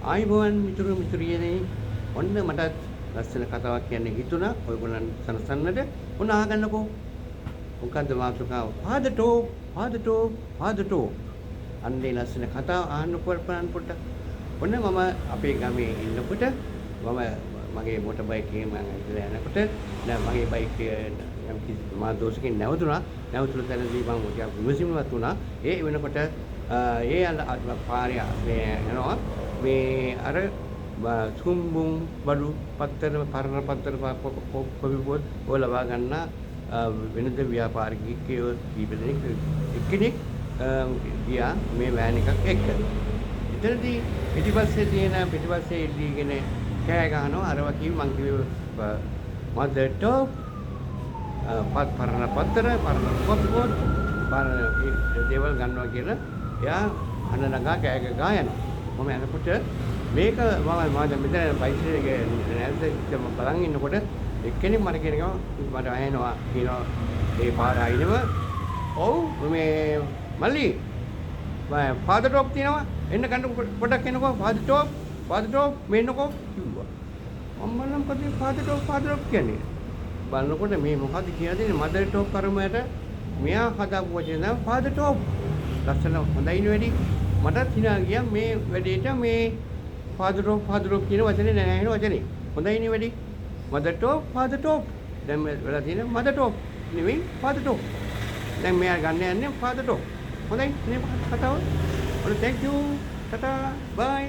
ආයුබෝවන් මිතුරු මිතුරියනි ඔන්න මටත් ලස්සන කතාවක් කියන්න හිතුණා ඔයගොල්ලන් සනසන්නට ඔන්න අහගන්නකෝ මොකද්ද මාතෘකාව පාදටෝ අන්නේ ලස්සන කතාව අහන්න බලන්න පොඩ්ඩක් ඔන්න මම අපේ ගමේ ඉන්නකොට මගේ මොටර් බයික් එකේ මම ඉඳලා යනකොට දැන් මගේ බයික් එක යම් කිසි දෝෂකින් නැවතුණා තැනදී මම ටිකක් විමසිලිමත් වුණා ඒ වෙනකොට පාරේ යනවා මේ අර සුම්බුම් බඩු පත්තර පරණ පත්තර කොපි පොත් ඔය ලබා ගන්න වෙනද ව්‍යාපාරිකයෝ කීප දෙනෙක් එක්කෙනෙක් ගියා මේ වෑන් එකක් එක්ක. එතනදී පිටිපස්සේ ඉල්ලීගෙන කෑ ගහනවා අරවා කිව්ව මං කිව්වේ මදට පරණ පත්තර පරණ පොත් පරණ දේවල් ගන්නවා කියලා එයා අඬ නගා කෑ ගා යනවා. මම යනකොට මේක මම දැන් මෙතන බයිසිකල් එක නැද්ද කියලා බලන් ඉන්නකොට එක්කෙනෙක් මට කියනවා මට අහනවා කියනවා ඒ පාර අයිනව ඔව් මේ මල්ලි ෆාදර් ටොප් තියෙනවා එන්න ගන්න පොඩක් එන්නකෝ ෆාදර් ටොප් මෙන්නකෝ කිව්වා මම නම් කදී ෆාදර් ටොප් කියන්නේ බලනකොට මේ මොකද්ද කියලා දෙන්නේ මදර් ටොප් කර්මයට මෙයා හදාපු වචන තමයි ෆාදර් ටොප් ලස්සන හොඳයිනේ වැඩි මටත් හිනා ගියා මේ වැඩේට මේ ෆාදර් ටොප් කියන වචනේ නැහැ නේද වචනේ හොඳයිනේ වැඩි මදර් ටොප් දැන් වෙලා තියෙන මදර් ටොප් නෙවෙයි ෆාදර් ටොප් දැන් මෙයා ගන්න යන්නේ ෆාදර් ටොප් හොඳයි නේ කතාව ඔන්න thank you ටටා bye